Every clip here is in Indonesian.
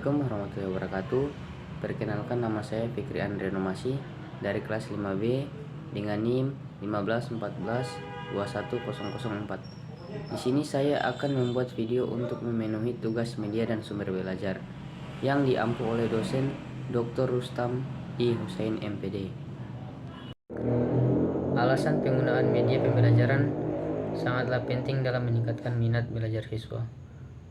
Assalamualaikum warahmatullahi wabarakatuh. Perkenalkan, nama saya Fikri Andre Nomasi dari kelas 5B dengan NIM 1514210004. Di sini saya akan membuat video untuk memenuhi tugas media dan sumber belajar yang diampu oleh dosen Dr. Rustam I. Hussein MPD. Alasan penggunaan media pembelajaran sangatlah penting dalam meningkatkan minat belajar siswa.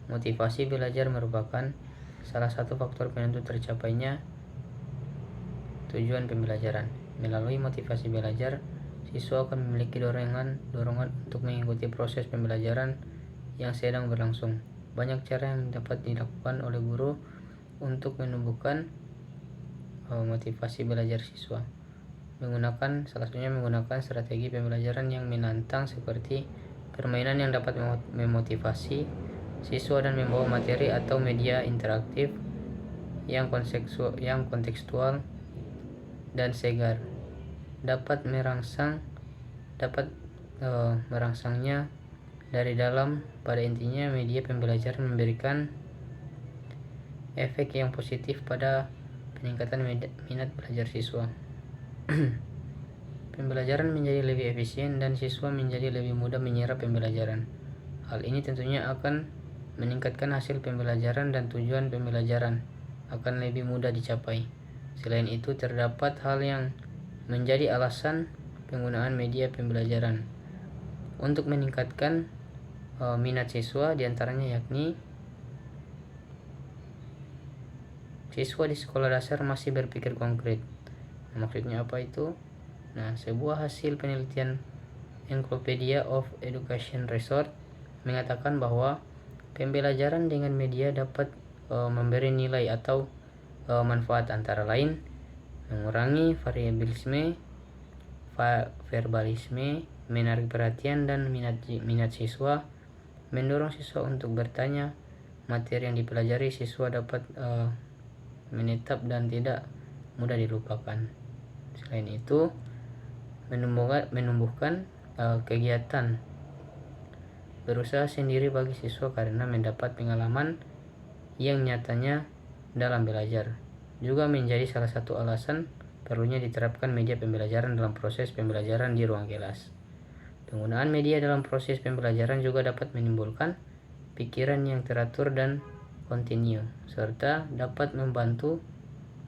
Motivasi belajar merupakan salah satu faktor penentu tercapainya tujuan pembelajaran. Melalui motivasi belajar, siswa akan memiliki dorongan untuk mengikuti proses pembelajaran yang sedang berlangsung. Banyak cara yang dapat dilakukan oleh guru untuk menumbuhkan motivasi belajar siswa. Salah satunya menggunakan strategi pembelajaran yang menantang seperti permainan yang dapat memotivasi siswa dan membawa materi atau media interaktif yang kontekstual dan segar dapat merangsangnya dari dalam. Pada intinya, media pembelajaran memberikan efek yang positif pada peningkatan minat belajar siswa. Pembelajaran menjadi lebih efisien dan siswa menjadi lebih mudah menyerap pembelajaran. Hal ini tentunya akan meningkatkan hasil pembelajaran dan tujuan pembelajaran akan lebih mudah dicapai. Selain itu, terdapat hal yang menjadi alasan penggunaan media pembelajaran untuk meningkatkan minat siswa, diantaranya yakni siswa di sekolah dasar masih berpikir konkret. Maksudnya apa itu? Sebuah hasil penelitian Encyclopedia of Education Research mengatakan bahwa pembelajaran dengan media dapat memberi nilai atau manfaat, antara lain mengurangi verbalisme, menarik perhatian dan minat siswa, mendorong siswa untuk bertanya, materi yang dipelajari siswa dapat menetap dan tidak mudah dilupakan. Selain itu, menumbuhkan kegiatan berusaha sendiri bagi siswa karena mendapat pengalaman yang nyatanya dalam belajar. Juga menjadi salah satu alasan perlunya diterapkan media pembelajaran dalam proses pembelajaran di ruang kelas. Penggunaan media dalam proses pembelajaran juga dapat menimbulkan pikiran yang teratur dan kontinu, serta dapat membantu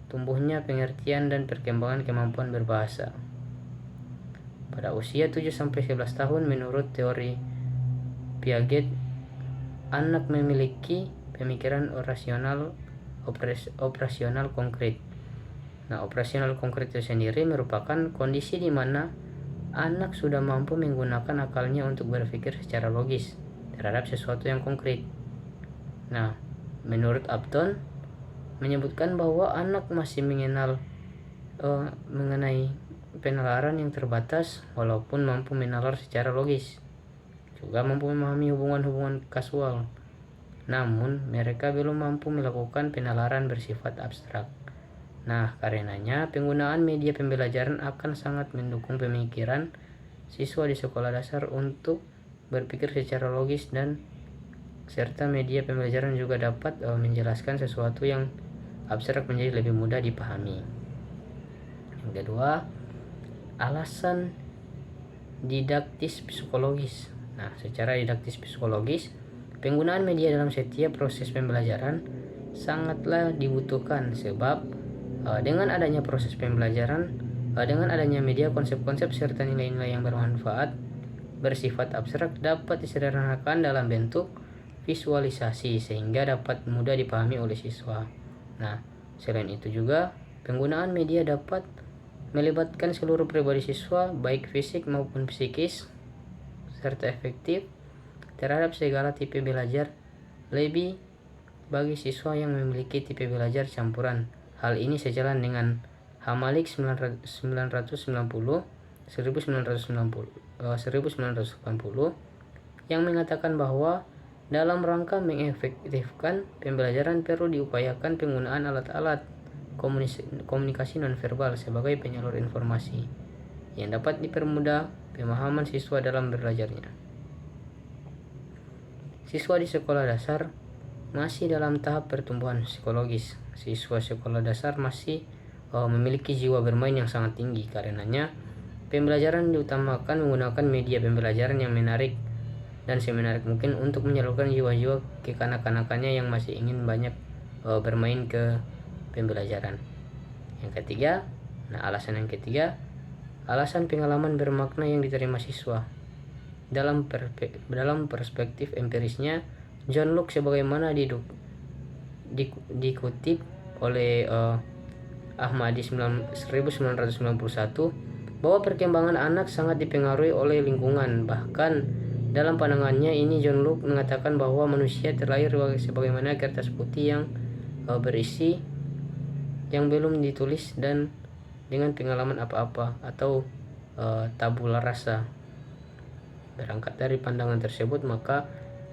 tumbuhnya pengertian dan perkembangan kemampuan berbahasa. Pada usia 7-11 tahun, menurut teori Piaget, anak memiliki pemikiran operasional konkret. Operasional konkret itu sendiri merupakan kondisi di mana anak sudah mampu menggunakan akalnya untuk berpikir secara logis terhadap sesuatu yang konkret. Menurut Upton, menyebutkan bahwa anak masih mengenai penalaran yang terbatas walaupun mampu menalar secara logis, juga mampu memahami hubungan-hubungan kasual, namun mereka belum mampu melakukan penalaran bersifat abstrak. Karenanya penggunaan media pembelajaran akan sangat mendukung pemikiran siswa di sekolah dasar untuk berpikir secara logis, dan serta media pembelajaran juga dapat menjelaskan sesuatu yang abstrak menjadi lebih mudah dipahami. Yang kedua, alasan didaktis psikologis. Secara didaktis psikologis, penggunaan media dalam setiap proses pembelajaran sangatlah dibutuhkan, sebab dengan adanya proses pembelajaran, dengan adanya media, konsep-konsep serta nilai-nilai yang bermanfaat bersifat abstrak dapat disederhanakan dalam bentuk visualisasi sehingga dapat mudah dipahami oleh siswa. Selain itu juga, penggunaan media dapat melibatkan seluruh pribadi siswa, baik fisik maupun psikis, serta efektif terhadap segala tipe belajar, lebih bagi siswa yang memiliki tipe belajar campuran. Hal ini sejalan dengan Hamalik 1980 yang mengatakan bahwa dalam rangka mengefektifkan pembelajaran perlu diupayakan penggunaan alat-alat komunikasi nonverbal sebagai penyalur informasi yang dapat dipermudah pemahaman siswa dalam belajarnya. Siswa di sekolah dasar masih dalam tahap pertumbuhan psikologis. Siswa sekolah dasar masih memiliki jiwa bermain yang sangat tinggi. Karenanya, pembelajaran diutamakan menggunakan media pembelajaran yang menarik dan semenarik mungkin untuk menyalurkan jiwa-jiwa kekanak-kanakannya yang masih ingin banyak bermain ke pembelajaran. Alasan yang ketiga, alasan pengalaman bermakna yang diterima siswa. Dalam perspektif empirisnya, John Locke sebagaimana dikutip oleh Ahmadi 1991 bahwa perkembangan anak sangat dipengaruhi oleh lingkungan. Bahkan dalam pandangannya ini John Locke mengatakan bahwa manusia terlahir sebagaimana kertas putih yang berisi yang belum ditulis dan dengan pengalaman apa-apa atau tabula rasa. Berangkat dari pandangan tersebut, maka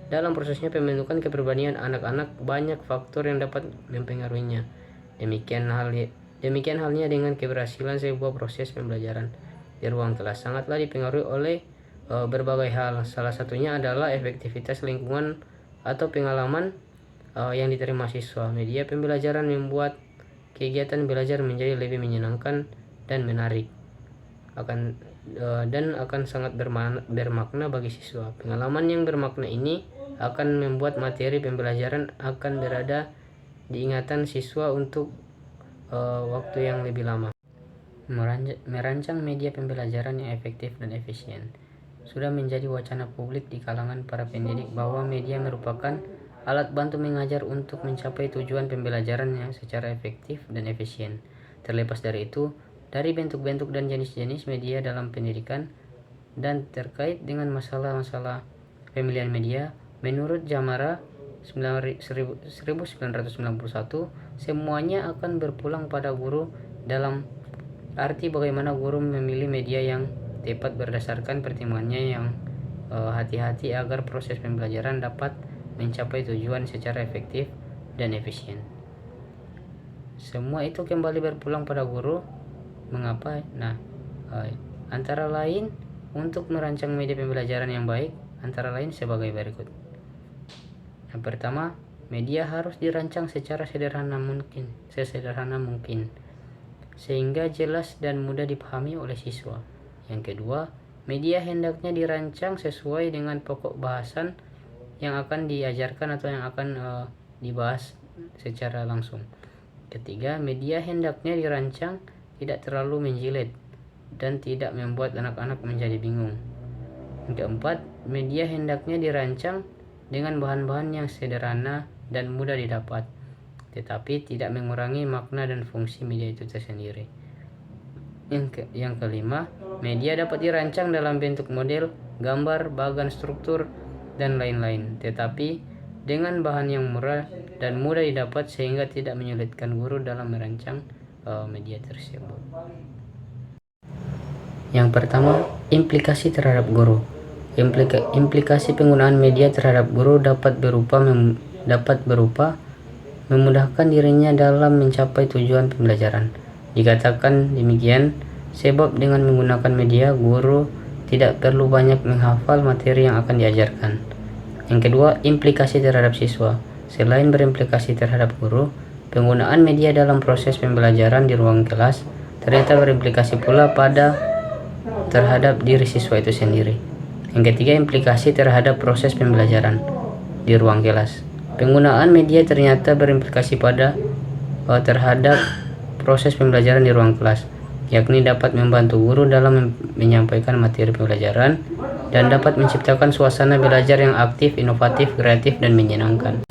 dalam prosesnya pembentukan kepribadian anak-anak banyak faktor yang dapat mempengaruhinya. Demikian halnya dengan keberhasilan sebuah proses pembelajaran di ruang kelas sangatlah dipengaruhi oleh berbagai hal. Salah satunya adalah efektivitas lingkungan atau pengalaman yang diterima siswa. Media pembelajaran membuat kegiatan belajar menjadi lebih menyenangkan dan menarik, dan akan sangat bermakna bagi siswa. Pengalaman yang bermakna ini akan membuat materi pembelajaran akan berada di ingatan siswa untuk waktu yang lebih lama. Merancang media pembelajaran yang efektif dan efisien. Sudah menjadi wacana publik di kalangan para pendidik bahwa media merupakan alat bantu mengajar untuk mencapai tujuan pembelajaran yang secara efektif dan efisien. Terlepas dari itu, dari bentuk-bentuk dan jenis-jenis media dalam pendidikan dan terkait dengan masalah-masalah pemilihan media, menurut Jamara 1991, semuanya akan berpulang pada guru dalam arti bagaimana guru memilih media yang tepat berdasarkan pertimbangannya yang hati-hati agar proses pembelajaran dapat mencapai tujuan secara efektif dan efisien. Semua itu kembali berpulang pada guru. Mengapa? Antara lain untuk merancang media pembelajaran yang baik, antara lain sebagai berikut. Yang pertama, media harus dirancang secara sesederhana mungkin, sehingga jelas dan mudah dipahami oleh siswa. Yang kedua, media hendaknya dirancang sesuai dengan pokok bahasan yang akan diajarkan atau yang akan dibahas secara langsung. Ketiga, media hendaknya dirancang tidak terlalu menjilid dan tidak membuat anak-anak menjadi bingung. Yang keempat, media hendaknya dirancang dengan bahan-bahan yang sederhana dan mudah didapat, tetapi tidak mengurangi makna dan fungsi media itu tersendiri. Yang kelima, media dapat dirancang dalam bentuk model, gambar, bagan struktur, dan lain-lain, tetapi dengan bahan yang murah dan mudah didapat sehingga tidak menyulitkan guru dalam merancang media tersebut. Yang pertama, implikasi terhadap guru. Implikasi penggunaan media terhadap guru dapat berupa memudahkan dirinya dalam mencapai tujuan pembelajaran. Dikatakan demikian sebab dengan menggunakan media, guru tidak perlu banyak menghafal materi yang akan diajarkan. Yang kedua, implikasi terhadap siswa. Selain berimplikasi terhadap guru, penggunaan media dalam proses pembelajaran di ruang kelas ternyata berimplikasi pula terhadap diri siswa itu sendiri. Yang ketiga, implikasi terhadap proses pembelajaran di ruang kelas. Penggunaan media ternyata berimplikasi terhadap proses pembelajaran di ruang kelas, yakni dapat membantu guru dalam menyampaikan materi pembelajaran dan dapat menciptakan suasana belajar yang aktif, inovatif, kreatif, dan menyenangkan.